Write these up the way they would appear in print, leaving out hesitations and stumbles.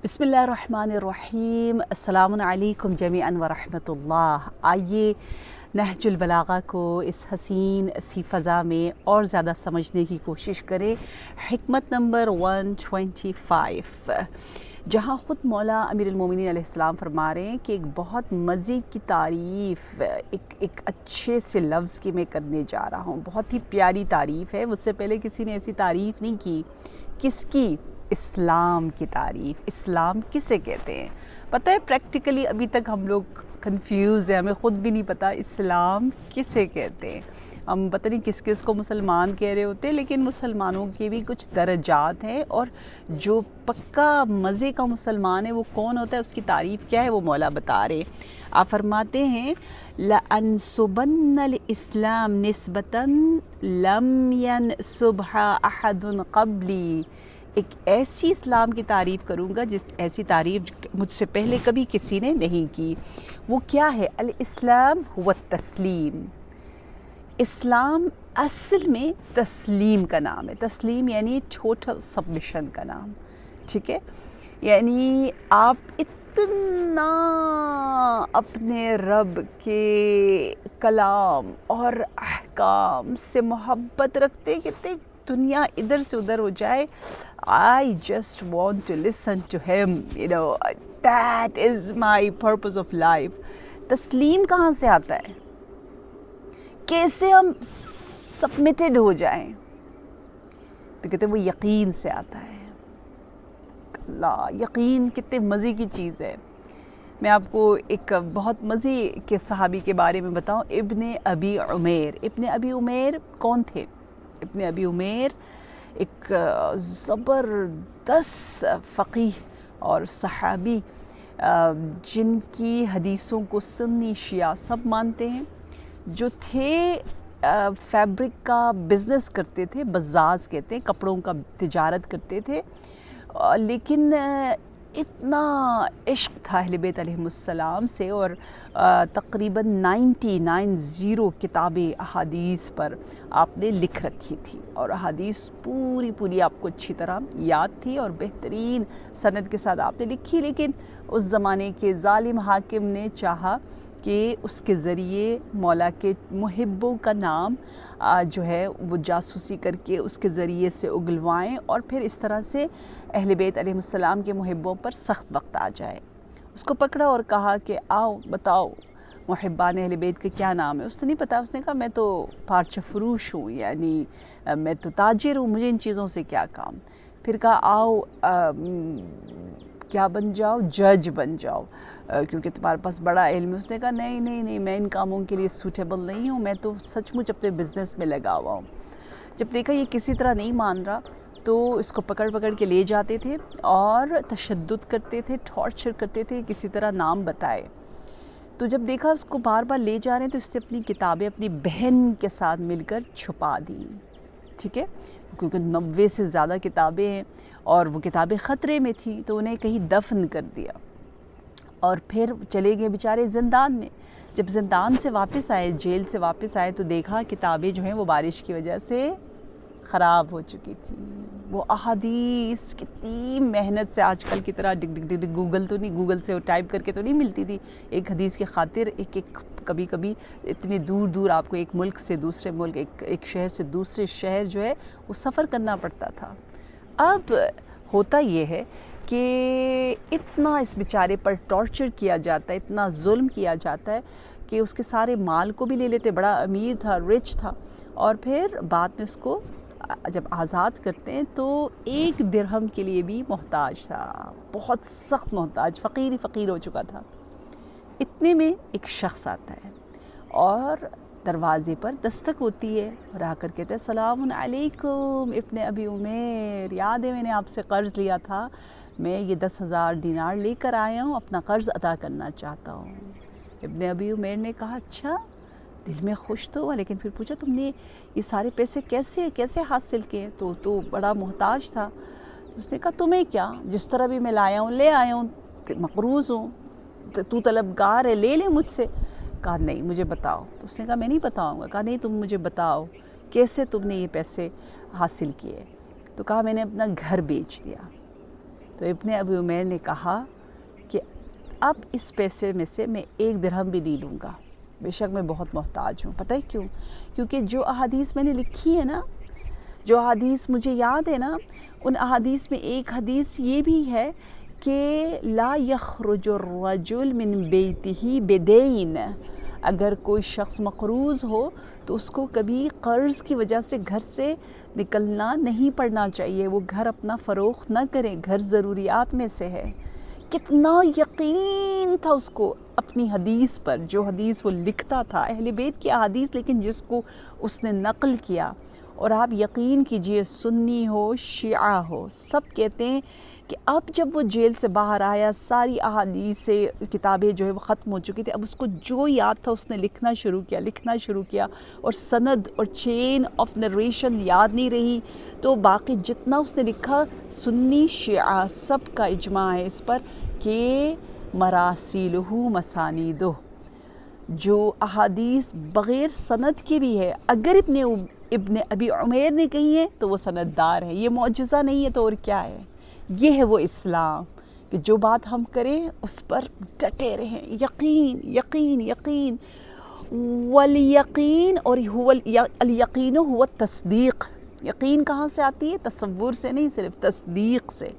بسم اللہ الرحمن الرحیم۔ السلام علیکم جمیعاً ورحمۃ اللہ۔ آئیے نہج البلاغہ کو اس حسین سی فضا میں اور زیادہ سمجھنے کی کوشش کریں۔ حکمت نمبر 125، جہاں خود مولا امیر المومنین علیہ السلام فرما رہے ہیں کہ ایک بہت مزے کی تعریف ایک اچھے سے لفظ کی میں کرنے جا رہا ہوں۔ بہت ہی پیاری تعریف ہے، مجھ سے پہلے کسی نے ایسی تعریف نہیں کی۔ کس کی؟ اسلام کی تعریف۔ اسلام کسے کہتے ہیں پتہ ہے؟ پریکٹیکلی ابھی تک ہم لوگ کنفیوز ہیں، ہمیں خود بھی نہیں پتہ اسلام کسے کہتے ہیں۔ ہم پتہ نہیں کس کس کو مسلمان کہہ رہے ہوتے ہیں، لیکن مسلمانوں کے بھی کچھ درجات ہیں، اور جو پکا مزے کا مسلمان ہے وہ کون ہوتا ہے، اس کی تعریف کیا ہے، وہ مولا بتا رہے۔ آپ فرماتے ہیں لَأَنْسُبَنَّ الْإِسْلَامَ نِسْبَةً لَمْ يَنْسُبْهَا أَحَدٌ قَبْلِي۔ ایک ایسی اسلام کی تعریف کروں گا جس ایسی تعریف مجھ سے پہلے کبھی کسی نے نہیں کی۔ وہ کیا ہے؟ الاسلام هو التسلیم۔ اسلام اصل میں تسلیم کا نام ہے۔ تسلیم یعنی ٹوٹل سبمیشن کا نام، ٹھیک ہے؟ یعنی آپ اتنا اپنے رب کے کلام اور احکام سے محبت رکھتے کہ دنیا ادھر سے ادھر ہو جائے، I just want to listen to him, that is my purpose of life۔ تسلیم کہاں سے آتا ہے؟ کیسے ہم سبمٹڈ ہو جائیں؟ تو کہتے ہیں وہ یقین سے آتا ہے۔ اللہ، یقین کتنے مزے کی چیز ہے۔ میں آپ کو ایک بہت مزے کے صحابی کے بارے میں بتاؤں، ابن ابی عمیر۔ ابن ابی عمیر کون تھے؟ ابن ابی عمیر ایک زبردست فقیہ اور صحابی، جن کی حدیثوں کو سنی شیعہ سب مانتے ہیں، جو تھے فیبرک کا بزنس کرتے تھے، بزاز کہتے ہیں، کپڑوں کا تجارت کرتے تھے، لیکن اتنا عشق تھا اہل بیت علیہم السلام سے، اور تقریباً 90 کتابیں احادیث پر آپ نے لکھ رکھی تھی، اور احادیث پوری آپ کو اچھی طرح یاد تھی، اور بہترین سند کے ساتھ آپ نے لکھی۔ لیکن اس زمانے کے ظالم حاکم نے چاہا کہ اس کے ذریعے مولا کے محبوں کا نام جو ہے وہ جاسوسی کر کے اس کے ذریعے سے اگلوائیں، اور پھر اس طرح سے اہل بیت علیہ السلام کے محبوں پر سخت وقت آ جائے۔ اس کو پکڑا اور کہا کہ آؤ بتاؤ محبان اہل بیت کا کیا نام ہے۔ اس نے نہیں پتا، اس نے کہا میں تو پارچہ فروش ہوں، یعنی میں تو تاجر ہوں، مجھے ان چیزوں سے کیا کام۔ پھر کہا آؤ کیا بن جاؤ، جج بن جاؤ، کیونکہ تمہارے پاس بڑا علم ہے۔ اس نے کہا نہیں میں ان کاموں کے لیے سوٹیبل نہیں ہوں، میں تو سچ مچ اپنے بزنس میں لگا ہوا ہوں۔ جب دیکھا یہ کسی طرح نہیں مان رہا تو اس کو پکڑ کے لے جاتے تھے اور تشدد کرتے تھے، ٹارچر کرتے تھے، کسی طرح نام بتائے۔ تو جب دیکھا اس کو بار بار لے جا رہے ہیں تو اس نے اپنی کتابیں اپنی بہن کے ساتھ مل کر چھپا دیں، ٹھیک ہے؟ کیونکہ 90 سے زیادہ کتابیں ہیں اور وہ کتابیں خطرے میں تھیں، تو انہیں کہیں دفن کر دیا، اور پھر چلے گئے بیچارے زندان میں۔ جب زندان سے واپس آئے، جیل سے واپس آئے، تو دیکھا کتابیں جو ہیں وہ بارش کی وجہ سے خراب ہو چکی تھی۔ وہ احادیث کتنی محنت سے آج کل کی طرح گوگل تو نہیں، گوگل سے ٹائپ کر کے تو نہیں ملتی تھی۔ ایک حدیث کی خاطر کبھی اتنے دور آپ کو ایک ملک سے دوسرے ملک، ایک شہر سے دوسرے شہر جو ہے وہ سفر کرنا پڑتا تھا۔ اب ہوتا یہ ہے کہ اتنا اس بیچارے پر ٹارچر کیا جاتا ہے، اتنا ظلم کیا جاتا ہے کہ اس کے سارے مال کو بھی لے لیتے، بڑا امیر تھا، رچ تھا، اور پھر بعد میں اس کو جب آزاد کرتے ہیں تو 1 درہم کے لیے بھی محتاج تھا، بہت سخت محتاج، فقیر ہو چکا تھا۔ اتنے میں ایک شخص آتا ہے اور دروازے پر دستک ہوتی ہے، اور آ کر کہتے ہیں السلام علیکم ابن ابی عمیر، یاد ہے میں نے آپ سے قرض لیا تھا، میں یہ 10,000 دینار لے کر آیا ہوں، اپنا قرض ادا کرنا چاہتا ہوں۔ ابن ابی عمیر نے کہا اچھا، دل میں خوش تو ہوا، لیکن پھر پوچھا تم نے یہ سارے پیسے کیسے حاصل کیے؟ تو بڑا محتاج تھا۔ اس نے کہا تمہیں کیا، جس طرح بھی میں لایا ہوں لے آیا ہوں، مقروض ہوں، تو طلبگار ہے، لے مجھ سے۔ کہا نہیں مجھے بتاؤ۔ تو اس نے کہا میں نہیں بتاؤں گا۔ کہا نہیں تم مجھے بتاؤ کیسے تم نے یہ پیسے حاصل کیے؟ تو کہا میں نے اپنا گھر بیچ دیا۔ تو ابن ابی عمیر نے کہا کہ اب اس پیسے میں سے میں 1 درہم بھی نہیں لوں گا، بے شک میں بہت محتاج ہوں۔ پتہ ہے کیوں؟ کیونکہ جو احادیث میں نے لکھی ہے نا، جو احادیث مجھے یاد ہے نا، ان احادیث میں ایک حدیث یہ بھی ہے کہ لا یخرج الرجل من بیتہ بدین، اگر کوئی شخص مقروض ہو تو اس کو کبھی قرض کی وجہ سے گھر سے نکلنا نہیں پڑنا چاہیے، وہ گھر اپنا فروخت نہ کرے، گھر ضروریات میں سے ہے۔ کتنا یقین تھا اس کو اپنی حدیث پر، جو حدیث وہ لکھتا تھا، اہل بیت کی احادیث، لیکن جس کو اس نے نقل کیا۔ اور آپ یقین کیجئے، سنی ہو شیعہ ہو، سب کہتے ہیں کہ اب جب وہ جیل سے باہر آیا، ساری احادیث سے کتابیں جو ہے وہ ختم ہو چکی تھی، اب اس کو جو یاد تھا اس نے لکھنا شروع کیا، اور سند اور چین آف نریشن یاد نہیں رہی، تو باقی جتنا اس نے لکھا، سنی شیعہ سب کا اجماع ہے اس پر کہ مراسیلہ مسانیدہ، جو احادیث بغیر سند کے بھی ہے، اگر ابن ابی عمیر نے کہی ہے تو وہ سنددار ہے۔ یہ معجزہ نہیں ہے تو اور کیا ہے؟ یہ ہے وہ اسلام کہ جو بات ہم کریں اس پر ڈٹے رہیں، یقین یقین یقین والیقین، اور الیقین هو التصدیق۔ یقین کہاں سے آتی ہے؟ تصور سے نہیں، صرف تصدیق سے،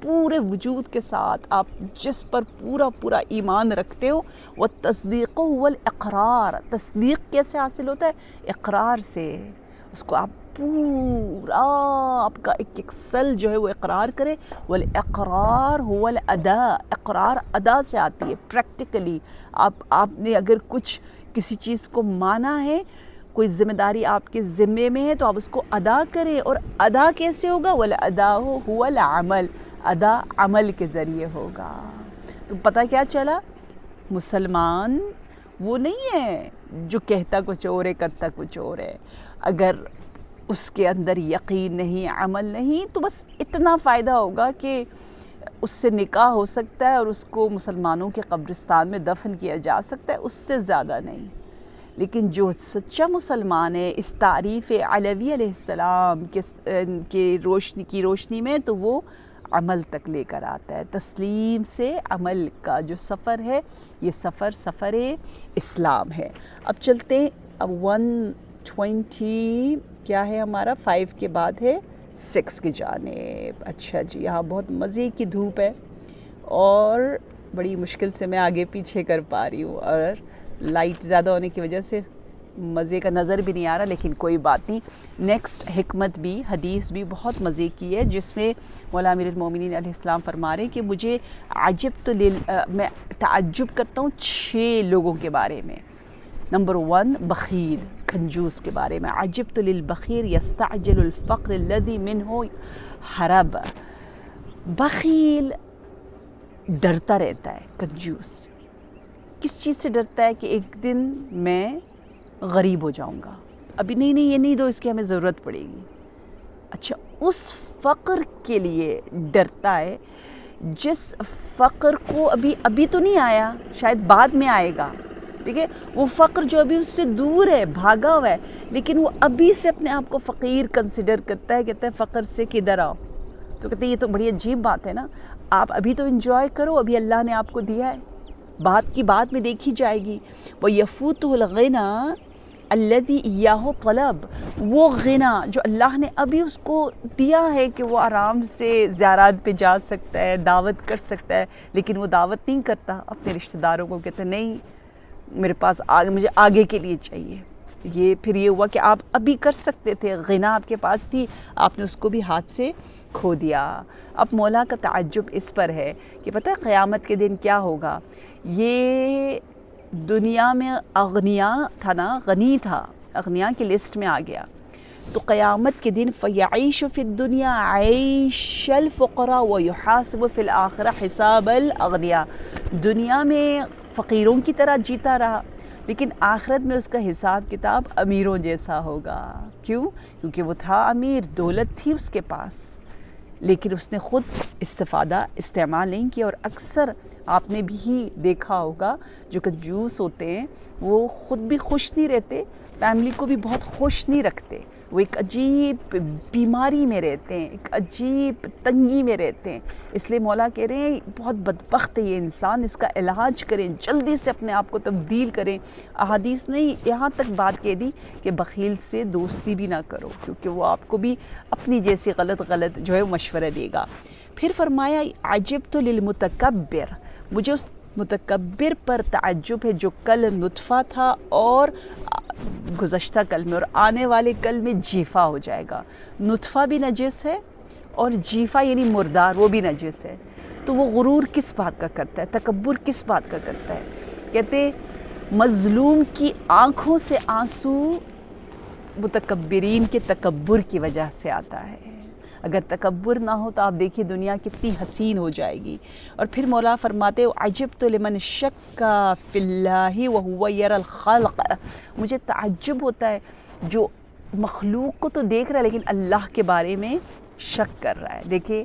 پورے وجود کے ساتھ آپ جس پر پورا ایمان رکھتے ہو۔ والتصدیق هو الاقرار، تصدیق کیسے حاصل ہوتا ہے؟ اقرار سے، اس کو آپ پورا آپ کا ایک سل جو ہے وہ اقرار کرے۔ والاقرار هو الاداء، اقرار ادا سے آتی ہے، پریکٹیکلی آپ نے اگر کسی چیز کو مانا ہے، کوئی ذمہ داری آپ کے ذمے میں ہے تو آپ اس کو ادا کریں، اور ادا کیسے ہوگا؟ والادا هو العمل، ادا عمل کے ذریعے ہوگا۔ تو پتہ کیا چلا؟ مسلمان وہ نہیں ہے جو کہتا کچھ اور ہے کرتا کچھ اور ہے۔ اگر اس کے اندر یقین نہیں، عمل نہیں، تو بس اتنا فائدہ ہوگا کہ اس سے نکاح ہو سکتا ہے اور اس کو مسلمانوں کے قبرستان میں دفن کیا جا سکتا ہے، اس سے زیادہ نہیں۔ لیکن جو سچا مسلمان ہے اس تعریف علوی علیہ السلام کے روشنی میں، تو وہ عمل تک لے کر آتا ہے۔ تسلیم سے عمل کا جو سفر ہے، یہ سفر اسلام ہے۔ اب چلتے ہیں، اب 120 کیا ہے ہمارا، 5 کے بعد ہے 6 کی جانب۔ اچھا جی، یہاں بہت مزے کی دھوپ ہے اور بڑی مشکل سے میں آگے پیچھے کر پا رہی ہوں، اور لائٹ زیادہ ہونے کی وجہ سے مزے کا نظر بھی نہیں آ رہا، لیکن کوئی بات نہیں۔ نیکسٹ حکمت بھی، حدیث بھی بہت مزے کی ہے، جس میں مولا امیر المومنین علیہ السلام فرما رہے ہیں کہ مجھے میں تعجب کرتا ہوں 6 لوگوں کے بارے میں۔ نمبر 1 بخیل، کنجوس کے بارے میں، عجبت للبخیل یستعجل الفقر الذی منہ حرب۔ بخیل ڈرتا رہتا ہے، کنجوس کس چیز سے ڈرتا ہے؟ کہ ایک دن میں غریب ہو جاؤں گا، ابھی نہیں یہ نہیں دو، اس کی ہمیں ضرورت پڑے گی۔ اچھا، اس فقر کے لیے ڈرتا ہے جس فقر کو ابھی تو نہیں آیا، شاید بعد میں آئے گا، ٹھیک ہے؟ وہ فقر جو ابھی اس سے دور ہے، بھاگا ہوا ہے، لیکن وہ ابھی سے اپنے آپ کو فقیر کنسیڈر کرتا ہے، کہتا ہے فقر سے کدھر آؤ۔ تو کہتے ہیں یہ تو بڑی عجیب بات ہے نا، آپ ابھی تو انجوائے کرو، ابھی اللہ نے آپ کو دیا ہے، بات کی بات میں دیکھی جائے گی۔ وَيَفُوتُهُ الْغِنَى الَّذِي إِيَّاهُ طَلَب، وہ غنا جو اللہ نے ابھی اس کو دیا ہے کہ وہ آرام سے زیارات پہ جا سکتا ہے، دعوت کر سکتا ہے، لیکن وہ دعوت نہیں کرتا اپنے رشتہ داروں کو، کہتے نہیں میرے پاس مجھے آگے کے لیے چاہیے۔ یہ پھر یہ ہوا کہ آپ ابھی کر سکتے تھے، غنا آپ کے پاس تھی، آپ نے اس کو بھی ہاتھ سے کھو دیا۔ اب مولا کا تعجب اس پر ہے کہ پتہ ہے قیامت کے دن کیا ہوگا؟ یہ دنیا میں اغنیا تھا نا، غنی تھا، اغنیا کی لسٹ میں آ گیا، تو قیامت کے دن فَيَعِيشُ فِي الدُّنْيَا عَيْشَ الْفُقَرَاءِ وَيُحَاسَبُ فِي الْآخِرَةِ حِسَابَ الْأَغْنِيَاءِ، دنیا میں فقیروں کی طرح جیتا رہا، لیکن آخرت میں اس کا حساب کتاب امیروں جیسا ہوگا۔ کیوں؟ کیونکہ وہ تھا امیر، دولت تھی اس کے پاس، لیکن اس نے خود استعمال نہیں کیا۔ اور اکثر آپ نے بھی دیکھا ہوگا جو کنجوس ہوتے ہیں وہ خود بھی خوش نہیں رہتے، فیملی کو بھی بہت خوش نہیں رکھتے، وہ ایک عجیب بیماری میں رہتے ہیں، ایک عجیب تنگی میں رہتے ہیں. اس لیے مولا کہہ رہے ہیں بہت بدبخت ہے یہ انسان، اس کا علاج کریں، جلدی سے اپنے آپ کو تبدیل کریں. احادیث نے یہاں تک بات کہہ دی کہ بخیل سے دوستی بھی نہ کرو، کیونکہ وہ آپ کو بھی اپنی جیسی غلط جو ہے مشورہ دے گا. پھر فرمایا عجبت للمتکبر، مجھے اس متکبر پر تعجب ہے جو کل نطفہ تھا اور گزشتہ کل میں اور آنے والے کل میں جیفا ہو جائے گا. نطفہ بھی نجس ہے اور جیفا یعنی مردار وہ بھی نجس ہے. تو وہ غرور کس بات کا کرتا ہے، تکبر کس بات کا کرتا ہے؟ کہتے مظلوم کی آنکھوں سے آنسو متکبرین کے تکبر کی وجہ سے آتا ہے. اگر تکبر نہ ہو تو آپ دیکھیے دنیا کتنی حسین ہو جائے گی. اور پھر مولا فرماتے عجبت لمن شک فی اللہ وہو یری الخلق، مجھے تعجب ہوتا ہے جو مخلوق کو تو دیکھ رہا ہے لیکن اللہ کے بارے میں شک کر رہا ہے. دیکھیں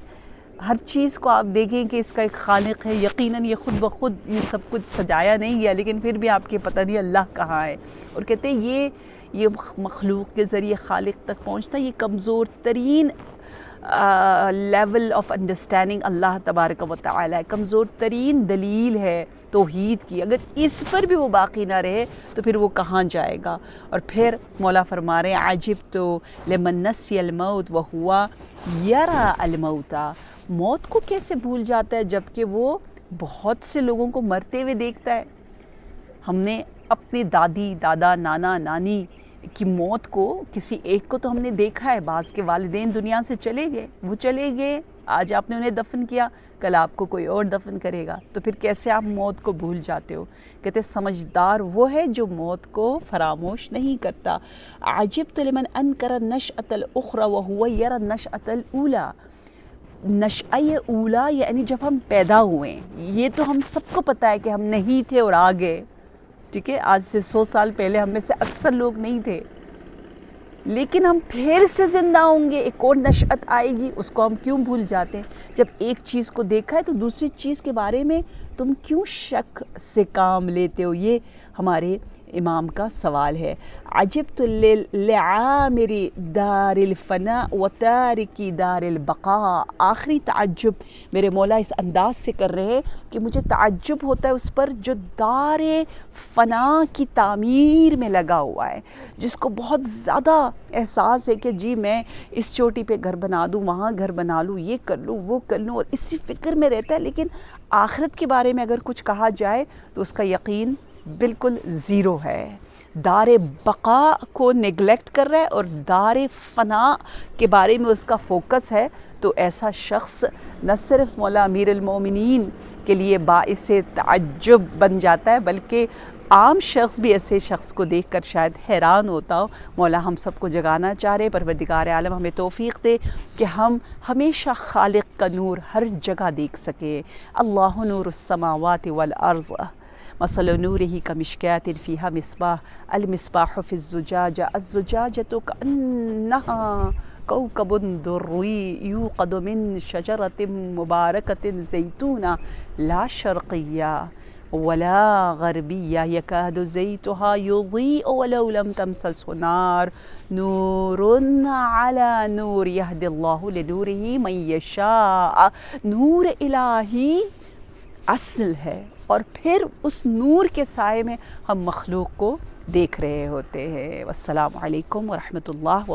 ہر چیز کو آپ دیکھیں کہ اس کا ایک خالق ہے، یقیناً یہ خود بخود یہ سب کچھ سجایا نہیں گیا، لیکن پھر بھی آپ کے پتہ نہیں اللہ کہاں ہے. اور کہتے ہیں یہ مخلوق کے ذریعے خالق تک پہنچنا یہ کمزور ترین لیول آف انڈرسٹینڈنگ اللہ تبارک و تعالی ہے، کمزور ترین دلیل ہے توحید کی. اگر اس پر بھی وہ باقی نہ رہے تو پھر وہ کہاں جائے گا. اور پھر مولا فرما رہے ہیں عجبت لمن نسی الموت وہو یری الموت، موت کو کیسے بھول جاتا ہے جبکہ وہ بہت سے لوگوں کو مرتے ہوئے دیکھتا ہے. ہم نے اپنی دادی دادا نانا نانی کی موت کو کسی ایک کو تو ہم نے دیکھا ہے. بعض کے والدین دنیا سے چلے گئے، وہ چلے گئے، آج آپ نے انہیں دفن کیا، کل آپ کو کوئی اور دفن کرے گا، تو پھر کیسے آپ موت کو بھول جاتے ہو؟ کہتے سمجھدار وہ ہے جو موت کو فراموش نہیں کرتا. عجبت لمن انکر النشأۃ الاخری وہو یری النشأۃ الاولی، نشأہ اولا یعنی جب ہم پیدا ہوئے، یہ تو ہم سب کو پتہ ہے کہ ہم نہیں تھے اور آ گئے. ٹھیک ہے، آج سے 100 سال پہلے ہم میں سے اکثر لوگ نہیں تھے، لیکن ہم پھر سے زندہ ہوں گے، ایک اور نشأت آئے گی، اس کو ہم کیوں بھول جاتے ہیں؟ جب ایک چیز کو دیکھا ہے تو دوسری چیز کے بارے میں تم کیوں شک سے کام لیتے ہو؟ یہ ہمارے امام کا سوال ہے. عجبت لعامر دار الفناء و تارکی دار البقاء، آخری تعجب میرے مولا اس انداز سے کر رہے کہ مجھے تعجب ہوتا ہے اس پر جو دار فنا کی تعمیر میں لگا ہوا ہے، جس کو بہت زیادہ احساس ہے کہ جی میں اس چوٹی پہ گھر بنا دوں، وہاں گھر بنا لوں، یہ کر لوں وہ کر لوں، اور اسی فکر میں رہتا ہے. لیکن آخرت کے بارے میں اگر کچھ کہا جائے تو اس کا یقین بالکل زیرو ہے. دار بقا کو نیگلیکٹ کر رہا ہے اور دار فنا کے بارے میں اس کا فوکس ہے. تو ایسا شخص نہ صرف مولا امیر المومنین کے لیے باعث تعجب بن جاتا ہے بلکہ عام شخص بھی ایسے شخص کو دیکھ کر شاید حیران ہوتا ہو. مولا ہم سب کو جگانا چاہ رہے، پروردگار عالم ہمیں توفیق دے کہ ہم ہمیشہ خالق کا نور ہر جگہ دیکھ سکیں. اللہ نور السماوات والارض مثل نورہ کمشکاۃ فیہا مصباح، المصباح فی الزجاجہ، الزجاجۃ کأنہا کوکب درّی یوقد من شجرۃ مبارکۃ زیتونہ لا شرقیہ ولا غربیہ یکاد زیتہا یضیء ولو لم تمسسہ نار نور علی نور یہدی اللہ لنورہ من یشاء. نور الہی اصل ہے اور پھر اس نور کے سائے میں ہم مخلوق کو دیکھ رہے ہوتے ہیں. والسلام علیکم ورحمۃ اللہ وبرکاتہ.